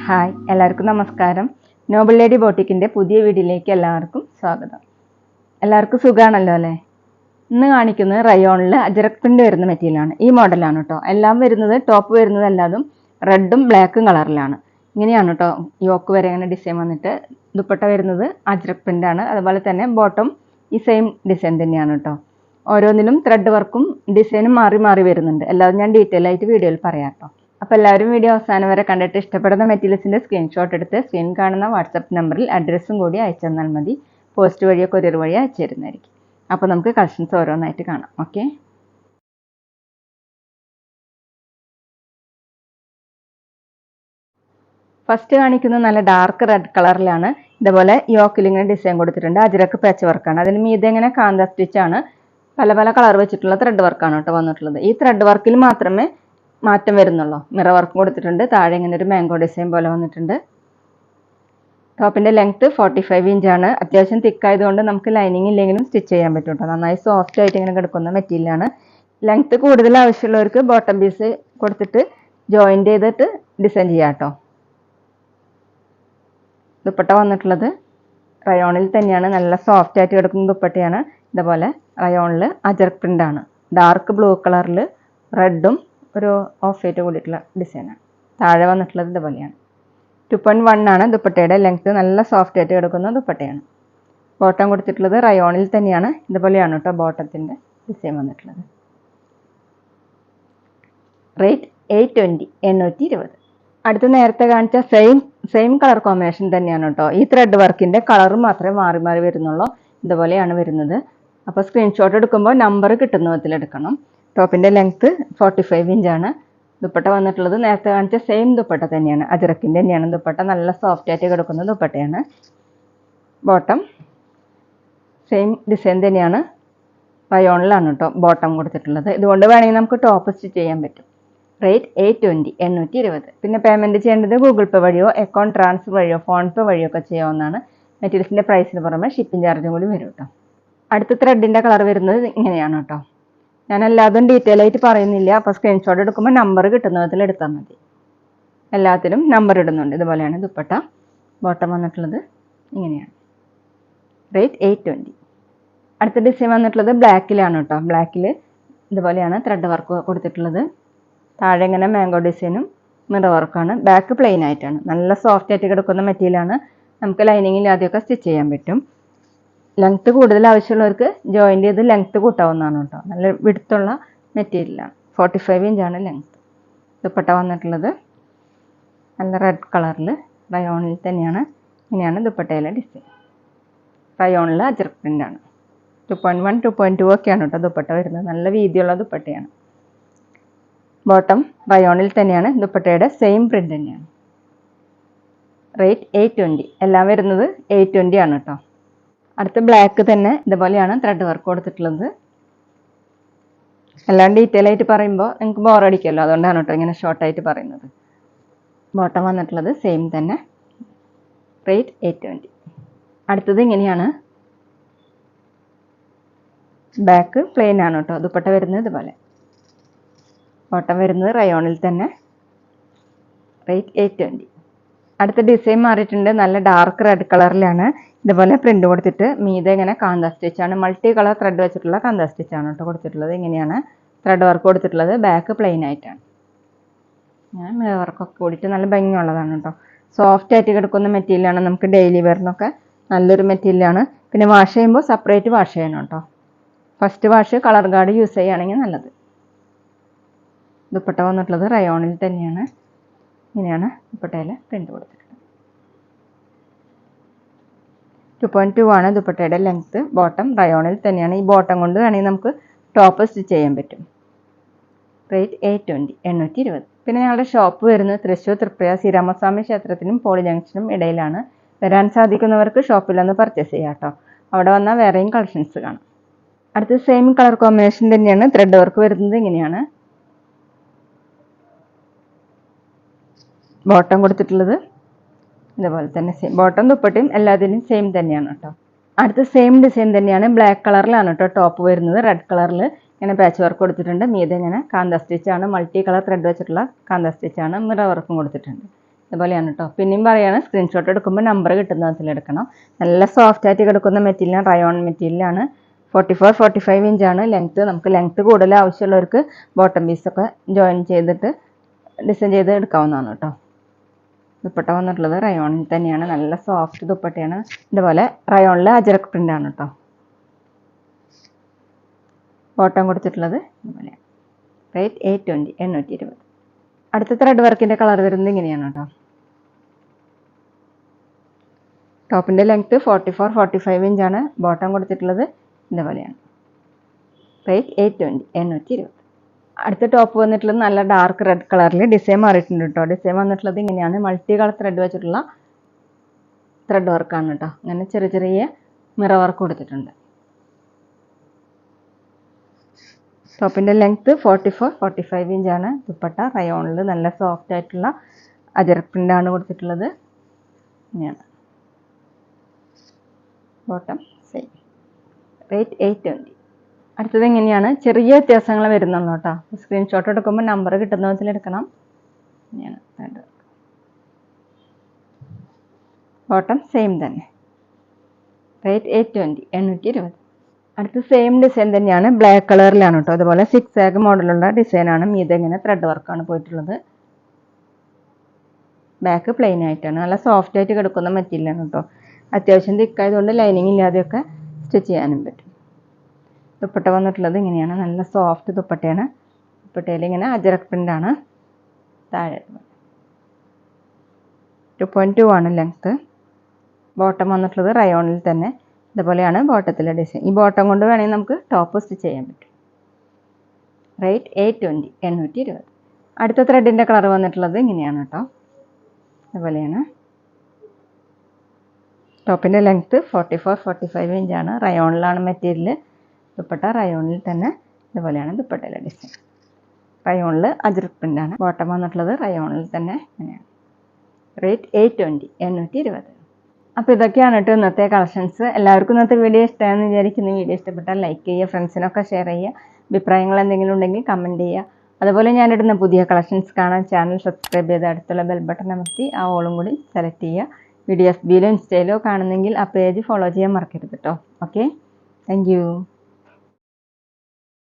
Hi, എല്ലാവർക്കും നമസ്കാരം. Noble lady ബോട്ടിക്കിൻ്റെ പുതിയ വീഡിയോയിലേക്ക് എല്ലാവർക്കും സ്വാഗതം. എല്ലാവർക്കും സുഖമാണല്ലോ അല്ലേ? ഇന്ന് കാണിക്കുന്നത് റയോണിൽ അജറക് പ്രിൻ്റ് വരുന്ന മെറ്റീരിയലാണ്. ഈ മോഡലാണ് കേട്ടോ. എല്ലാം വരുന്നത്, ടോപ്പ് വരുന്നത് എല്ലാതും റെഡും ബ്ലാക്കും കളറിലാണ്. ഇങ്ങനെയാണ് കേട്ടോ യോക്ക് വരെ ഇങ്ങനെ ഡിസൈൻ വന്നിട്ട്. ദുപ്പട്ട വരുന്നത് അജറക് പ്രിൻ്റാണ്. അതുപോലെ തന്നെ ബോട്ടം ഈ സെയിം ഡിസൈൻ തന്നെയാണ് കേട്ടോ. ഓരോന്നിലും ത്രെഡ് വർക്കും ഡിസൈനും മാറി മാറി വരുന്നുണ്ട്. എല്ലാവരും ഞാൻ ഡീറ്റെയിൽ ആയിട്ട് വീഡിയോയിൽ പറയാം കേട്ടോ. അപ്പോൾ എല്ലാവരും വീഡിയോ അവസാനം വരെ കണ്ടിട്ട് ഇഷ്ടപ്പെടുന്ന മെറ്റീരിയൽസിൻ്റെ സ്ക്രീൻഷോട്ട് എടുത്ത് സ്ക്രീൻ കാണുന്ന വാട്സപ്പ് നമ്പറിൽ അഡ്രസ്സും കൂടി അയച്ചു തന്നാൽ മതി. പോസ്റ്റ് വഴിയോ കൊറിയർ വഴിയോ അയച്ചു തരുന്നതായിരിക്കും. അപ്പോൾ നമുക്ക് കളക്ഷൻസ് ഓരോന്നായിട്ട് കാണാം. ഓക്കെ, ഫസ്റ്റ് കാണിക്കുന്നത് നല്ല ഡാർക്ക് റെഡ് കളറിലാണ്. ഇതുപോലെ യോക്കിൽ ഇങ്ങനെ ഡിസൈൻ കൊടുത്തിട്ടുണ്ട്. അജരക്ക് പാച്ച് വർക്കാണ്. അതിന് മീതെ ഇങ്ങനെ കാന്ത സ്റ്റിച്ചാണ്. പല പല കളർ വെച്ചിട്ടുള്ള ത്രെഡ് വർക്കാണ് കേട്ടോ വന്നിട്ടുള്ളത്. ഈ ത്രെഡ് വർക്കിൽ മാത്രമേ മാറ്റം വരുന്നുള്ളൂ. മിറർ വർക്ക് കൊടുത്തിട്ടുണ്ട്. താഴെ ഇങ്ങനെ ഒരു മാംഗോ ഡിസൈൻ പോലെ വന്നിട്ടുണ്ട്. ടോപ്പിൻ്റെ ലെങ്ത്ത് 45 ഇഞ്ചാണ്. അത്യാവശ്യം തിക്കായതുകൊണ്ട് നമുക്ക് ലൈനിങ് ഇല്ലെങ്കിലും സ്റ്റിച്ച് ചെയ്യാൻ പറ്റും കേട്ടോ. നന്നായി സോഫ്റ്റ് ആയിട്ട് ഇങ്ങനെ കിടക്കുന്ന മെറ്റീരിയലാണ്. ലെങ്ത്ത് കൂടുതൽ ആവശ്യമുള്ളവർക്ക് ബോട്ടം പീസ് കൊടുത്തിട്ട് ജോയിൻ്റ് ചെയ്തിട്ട് ഡിസൈൻ ചെയ്യാം കേട്ടോ. ദുപ്പട്ട വന്നിട്ടുള്ളത് റയോണിൽ തന്നെയാണ്. നല്ല സോഫ്റ്റ് ആയിട്ട് കിടക്കുന്ന ദുപ്പട്ടയാണ്. ഇതുപോലെ റയോണിൽ അജർക്ക് പ്രിൻ്റാണ്. ഡാർക്ക് ബ്ലൂ കളറിൽ റെഡും ഒരു ഓഫ് വൈറ്റ് കൂടിയിട്ടുള്ള ഡിസൈനാണ്. താഴെ വന്നിട്ടുള്ളത് ഇതുപോലെയാണ്. 2.1 ആണ് ദുപ്പട്ടയുടെ ലെങ്ത്ത്. നല്ല സോഫ്റ്റ് ആയിട്ട് കിടക്കുന്ന ദുപ്പട്ടയാണ്. ബോട്ടം കൊടുത്തിട്ടുള്ളത് റയോണിൽ തന്നെയാണ്. ഇതുപോലെയാണ് കേട്ടോ ബോട്ടത്തിൻ്റെ ഡിസൈൻ വന്നിട്ടുള്ളത്. റേറ്റ് 820, 820. അടുത്ത് നേരത്തെ കാണിച്ച സെയിം കളർ കോമ്പിനേഷൻ തന്നെയാണ് കേട്ടോ. ഈ ത്രെഡ് വർക്കിൻ്റെ കളർ മാത്രമേ മാറി മാറി വരുന്നുള്ളൂ. ഇതുപോലെയാണ് വരുന്നത്. അപ്പോൾ സ്ക്രീൻഷോട്ട് എടുക്കുമ്പോൾ നമ്പർ കിട്ടുന്ന വിധത്തിൽ എടുക്കണം. ടോപ്പിൻ്റെ ലെങ്ത്ത് 45 ഇഞ്ചാണ്. ദുപ്പട്ട വന്നിട്ടുള്ളത് നേരത്തെ കാണിച്ച സെയിം ദുപ്പട്ട തന്നെയാണ്. അജറക്കിൻ്റെ തന്നെയാണ് ദുപ്പട്ട. നല്ല സോഫ്റ്റ് ആയിട്ട് കിടക്കുന്ന ദുപ്പട്ടയാണ്. ബോട്ടം സെയിം ഡിസൈൻ തന്നെയാണ്. റയോണിലാണ് കേട്ടോ ബോട്ടം കൊടുത്തിട്ടുള്ളത്. ഇതുകൊണ്ട് വേണമെങ്കിൽ നമുക്ക് ടോപ്പ് സ്റ്റിച്ച് ചെയ്യാൻ പറ്റും. റേറ്റ് 820, 820. പിന്നെ പേയ്മെൻറ്റ് ചെയ്യേണ്ടത് ഗൂഗിൾ പേ വഴിയോ അക്കൗണ്ട് ട്രാൻസ്ഫർ വഴിയോ ഫോൺ പേ വഴിയോ ഒക്കെ ചെയ്യാവുന്നതാണ്. മെറ്റീരിയൽസിൻ്റെ പ്രൈസിന് പുറമെ ഷിപ്പിംഗ് ചാർജും കൂടി വരും കേട്ടോ. അടുത്ത ത്രെഡിൻ്റെ കളർ വരുന്നത് ഇങ്ങനെയാണ് കേട്ടോ. ഞാൻ എല്ലാതും ഡീറ്റെയിൽ ആയിട്ട് പറയുന്നില്ല. അപ്പോൾ സ്ക്രീൻഷോട്ട് എടുക്കുമ്പോൾ നമ്പർ കിട്ടുന്ന വിധത്തിൽ എടുത്താൽ മതി. എല്ലാത്തിലും നമ്പർ ഇടുന്നുണ്ട്. ഇതുപോലെയാണ് ദുപ്പട്ട. ബോട്ടം വന്നിട്ടുള്ളത് ഇങ്ങനെയാണ്. റേറ്റ് 820. അടുത്ത ഡിസൈൻ വന്നിട്ടുള്ളത് ബ്ലാക്കിലാണ് കേട്ടോ. ബ്ലാക്കിൽ ഇതുപോലെയാണ് ത്രെഡ് വർക്ക് കൊടുത്തിട്ടുള്ളത്. താഴെ ഇങ്ങനെ മാംഗോ ഡിസൈനും മിറർ വർക്കാണ്. ബാക്ക് പ്ലെയിൻ ആയിട്ടാണ്. നല്ല സോഫ്റ്റ് ആയിട്ട് കിടക്കുന്ന മെറ്റീരിയലാണ്. നമുക്ക് ലൈനിങ്ങിൽ ആദ്യമൊക്കെ സ്റ്റിച്ച് ചെയ്യാൻ പറ്റും. ലെങ്ത്ത് കൂടുതൽ ആവശ്യമുള്ളവർക്ക് ജോയിൻ്റ് ചെയ്ത് ലെങ്ത്ത് കൂട്ടാവുന്നതാണ് കേട്ടോ. നല്ല വിടുത്തുള്ള മെറ്റീരിയലാണ്. 45 ഇഞ്ചാണ് ലെങ്ത്ത്. ദുപ്പട്ട വന്നിട്ടുള്ളത് നല്ല റെഡ് കളറിൽ റയോണിൽ തന്നെയാണ്. ഇങ്ങനെയാണ് ദുപ്പട്ടയിലെ ഡിസൈൻ. റയോണിൽ അജർക്ക് പ്രിൻ്റാണ്. 2.1, 2.2 ഒക്കെയാണ് കേട്ടോ ദുപ്പട്ട വരുന്നത്. നല്ല വീതിയുള്ള ദുപ്പട്ടയാണ്. ബോട്ടം റയോണിൽ തന്നെയാണ്. ദുപ്പട്ടയുടെ സെയിം പ്രിൻ്റ് തന്നെയാണ്. റേറ്റ് 820. എല്ലാം വരുന്നത് 820 ആണ് കേട്ടോ. അടുത്ത ബ്ലാക്ക് തന്നെ ഇതുപോലെയാണ് ത്രെഡ് വർക്ക് കൊടുത്തിട്ടുള്ളത്. എല്ലാം ഡീറ്റെയിൽ ആയിട്ട് പറയുമ്പോൾ നിങ്ങൾക്ക് ബോറടിക്കുമല്ലോ. അതുകൊണ്ടാണ് കേട്ടോ ഇങ്ങനെ ഷോർട്ടായിട്ട് പറയുന്നത്. ബോട്ടം വന്നിട്ടുള്ളത് സെയിം തന്നെ. റേറ്റ് 820. അടുത്തത് ഇങ്ങനെയാണ്. ബാക്ക് പ്ലെയിൻ ആണ് കേട്ടോ. ദുപ്പട്ട വരുന്നത് ഇതുപോലെ. ബോട്ടം വരുന്നത് റയോണിൽ തന്നെ. റേറ്റ് 820. അടുത്ത ഡിസൈൻ മാറിയിട്ടുണ്ട്. നല്ല ഡാർക്ക് റെഡ് കളറിലാണ് ഇതുപോലെ പ്രിൻ്റ് കൊടുത്തിട്ട് മീതെ ഇങ്ങനെ കാന്ത സ്റ്റിച്ചാണ്. മൾട്ടി കളർ ത്രെഡ് വെച്ചിട്ടുള്ള കാന്ത സ്റ്റിച്ചാണ് കേട്ടോ കൊടുത്തിട്ടുള്ളത്. ഇങ്ങനെയാണ് ത്രെഡ് വർക്ക് കൊടുത്തിട്ടുള്ളത്. ബാക്ക് പ്ലെയിൻ ആയിട്ടാണ്. ഞാൻ മിറർ വർക്കൊക്കെ കൂടിയിട്ട് നല്ല ഭംഗിയുള്ളതാണ് കേട്ടോ. സോഫ്റ്റ് ആയിട്ട് കിടക്കുന്ന മെറ്റീരിയലാണ്. നമുക്ക് ഡെയിലി വെയറിനൊക്കെ നല്ലൊരു മെറ്റീരിയലാണ്. പിന്നെ വാഷ് ചെയ്യുമ്പോൾ സെപ്പറേറ്റ് വാഷ് ചെയ്യണം കേട്ടോ. First wash colour guard use ചെയ്യുകയാണെങ്കിൽ നല്ലത്. ദുപ്പട്ട വന്നിട്ടുള്ളത് റയോണിൽ തന്നെയാണ്. ഇങ്ങനെയാണ് ദുപ്പട്ടയിൽ പ്രിൻ്റ് കൊടുത്തിട്ടുള്ളത്. 2.2 ആണ് ദുപ്പട്ടയുടെ ലെങ്ത്ത്. ബോട്ടം റയോണിൽ തന്നെയാണ്. ഈ ബോട്ടം കൊണ്ട് വേണമെങ്കിൽ നമുക്ക് ടോപ്പ് സ്റ്റിച്ച് ചെയ്യാൻ പറ്റും. റേറ്റ് 820, 820. പിന്നെ ഞങ്ങളുടെ ഷോപ്പ് വരുന്നത് തൃശ്ശൂർ തൃപ്രയ ശ്രീരാമസ്വാമി ക്ഷേത്രത്തിനും പോളി ജംഗ്ഷനും ഇടയിലാണ്. വരാൻ സാധിക്കുന്നവർക്ക് ഷോപ്പിൽ ഒന്ന് പർച്ചേസ് ചെയ്യാം കേട്ടോ. അവിടെ വന്നാൽ വേറെയും കളക്ഷൻസ് കാണാം. അടുത്ത സെയിം കളർ കോമ്പിനേഷൻ തന്നെയാണ്. ത്രെഡ് വർക്ക് വരുന്നത് ഇങ്ങനെയാണ്. ബോട്ടം കൊടുത്തിട്ടുള്ളത് ഇതുപോലെ തന്നെ സെയിം. ബോട്ടം ദുപ്പട്ടയും എല്ലാത്തിനും സെയിം തന്നെയാണ് കേട്ടോ. അടുത്ത സെയിം ഡിസൈൻ തന്നെയാണ്. ബ്ലാക്ക് കളറിലാണ് കേട്ടോ ടോപ്പ് വരുന്നത്. റെഡ് കളറിൽ ഇങ്ങനെ പാച്ച് വർക്ക് കൊടുത്തിട്ടുണ്ട്. മീതെ ഇങ്ങനെ കാന്ത സ്റ്റിച്ചാണ്, മൾട്ടി കളർ ത്രെഡ് വെച്ചിട്ടുള്ള കാന്ത സ്റ്റിച്ചാണ്. മിറർ വർക്കും കൊടുത്തിട്ടുണ്ട്. ഇതുപോലെയാണ് കേട്ടോ. പിന്നെയും പറയുകയാണ്, സ്ക്രീൻഷോട്ട് എടുക്കുമ്പോൾ നമ്പർ കിട്ടുന്ന എടുക്കണം. നല്ല സോഫ്റ്റ് ആയിട്ട് കിടക്കുന്ന മെറ്റീരിയൽ, റയോൺ മെറ്റീരിയലാണ്. 44-45 ഇഞ്ചാണ് ലെങ്ത്ത്. നമുക്ക് ലെങ്ത്ത് കൂടുതൽ ആവശ്യമുള്ളവർക്ക് ബോട്ടം പീസൊക്കെ ജോയിൻ ചെയ്തിട്ട് ഡിസൈൻ ചെയ്ത് എടുക്കാവുന്നതാണ് കേട്ടോ. ദുപ്പട്ട വന്നിട്ടുള്ളത് റയോണിൽ തന്നെയാണ്. നല്ല സോഫ്റ്റ് ദുപ്പട്ടയാണ്. ഇതുപോലെ റയോണിൽ അജരക് പ്രിൻ്റാണ് കേട്ടോ. ബോട്ടം കൊടുത്തിട്ടുള്ളത് ഇതുപോലെയാണ്. റേറ്റ് 820, 820. അടുത്ത ത്രെഡ് വർക്കിൻ്റെ കളർ വരുന്നത് ഇങ്ങനെയാണ് കേട്ടോ. ടോപ്പിൻ്റെ ലെങ്ത്ത് 44-45 ഇഞ്ചാണ്. ബോട്ടം കൊടുത്തിട്ടുള്ളത് ഇതുപോലെയാണ്. റേറ്റ് 820, 820. അടുത്ത ടോപ്പ് വന്നിട്ടുള്ളത് നല്ല ഡാർക്ക് റെഡ് കളറിൽ ഡിസൈൻ മാറിയിട്ടുണ്ട് കേട്ടോ. ഡിസൈൻ വന്നിട്ടുള്ളത് ഇങ്ങനെയാണ്. മൾട്ടി കളർ ത്രെഡ് വെച്ചിട്ടുള്ള ത്രെഡ് വർക്കാണ് കേട്ടോ. അങ്ങനെ ചെറിയ ചെറിയ മിറർ വർക്ക് കൊടുത്തിട്ടുണ്ട്. ടോപ്പിൻ്റെ ലെങ്ത്ത് 44-45 ഇഞ്ചാണ്. ദുപ്പട്ട റയോണിൽ നല്ല സോഫ്റ്റ് ആയിട്ടുള്ള അജരക് പ്രിൻ്റാണ് കൊടുത്തിട്ടുള്ളത്. ഇങ്ങനെയാണ്. Bottom same. റേറ്റ് 820. അടുത്തത് ഇങ്ങനെയാണ്. ചെറിയ വ്യത്യാസങ്ങൾ വരുന്നുള്ളൂ കേട്ടോ. സ്ക്രീൻഷോട്ട് എടുക്കുമ്പോൾ നമ്പർ കിട്ടുന്ന വിധത്തിൽ എടുക്കണം. ഇങ്ങനെയാണ്. ബോട്ടം സെയിം തന്നെ. റേറ്റ് 820, 820. അടുത്ത സെയിം ഡിസൈൻ തന്നെയാണ്. ബ്ലാക്ക് കളറിലാണ് കേട്ടോ. അതുപോലെ 6 ആഗ് മോഡലുള്ള ഡിസൈനാണ്. മീതെ ഇങ്ങനെ ത്രെഡ് വർക്കാണ് പോയിട്ടുള്ളത്. ബാക്ക് പ്ലെയിൻ ആയിട്ടാണ്. നല്ല സോഫ്റ്റ് ആയിട്ട് കിടക്കുന്ന മെറ്റീരിയലാണ് കേട്ടോ. അത്യാവശ്യം തിക്കായതുകൊണ്ട് ലൈനിങ് ഇല്ലാതെയൊക്കെ സ്റ്റിച്ച് ചെയ്യാനും പറ്റും. ദുപ്പട്ട വന്നിട്ടുള്ളത് ഇങ്ങനെയാണ്. നല്ല സോഫ്റ്റ് ദുപ്പട്ടയാണ്. ദുപ്പട്ടയിൽ ഇങ്ങനെ അജരക് പ്രിൻ്റാണ്. താഴെ 2.2 ആണ് ലെങ്ത്ത്. ബോട്ടം വന്നിട്ടുള്ളത് റയോണിൽ തന്നെ. ഇതുപോലെയാണ് ബോട്ടത്തിലെ ഡിസൈൻ. ഈ ബോട്ടം കൊണ്ട് വേണമെങ്കിൽ നമുക്ക് ടോപ്പ് സ്റ്റിച്ച് ചെയ്യാൻ പറ്റും. റേറ്റ് 820, 820. അടുത്ത ത്രെഡിൻ്റെ കളർ വന്നിട്ടുള്ളത് ഇങ്ങനെയാണ് കേട്ടോ. ഇതുപോലെയാണ്. ടോപ്പിൻ്റെ ലെങ്ത്ത് 44-45 ഇഞ്ചാണ്. റയോണിലാണ് മെറ്റീരിയൽ. ദുപ്പട്ട റയോണിൽ തന്നെ. ഇതുപോലെയാണ് ദുപ്പട്ടയിലെ ഡിസൈൻ. റയോണിൽ അജരക് പ്രിൻ്റാണ്. ബോട്ടം വന്നിട്ടുള്ളത് റയോണിൽ തന്നെ. ഇങ്ങനെയാണ്. റേറ്റ് 820, 820. അപ്പോൾ ഇതൊക്കെയാണ് കേട്ടോ ഇന്നത്തെ കളക്ഷൻസ്. എല്ലാവർക്കും ഇന്നത്തെ വീഡിയോ ഇഷ്ടമായെന്ന് വിചാരിക്കുന്നു. വീഡിയോ ഇഷ്ടപ്പെട്ടാൽ ലൈക്ക് ചെയ്യുക, ഫ്രണ്ട്സിനൊക്കെ ഷെയർ ചെയ്യുക. അഭിപ്രായങ്ങൾ എന്തെങ്കിലും ഉണ്ടെങ്കിൽ കമൻറ്റ് ചെയ്യുക. അതുപോലെ ഞാനിടുന്ന പുതിയ കളക്ഷൻസ് കാണാൻ ചാനൽ സബ്സ്ക്രൈബ് ചെയ്ത് അടുത്തുള്ള ബെൽ ബട്ടൺ അമർത്തി ആ ഓളും കൂടി സെലക്ട് ചെയ്യുക. വീഡിയോ FBയിലോ ഇൻസ്റ്റയിലോ കാണുന്നെങ്കിൽ ആ പേജ് ഫോളോ ചെയ്യാൻ മറക്കരുത് കേട്ടോ. Okay, thank you.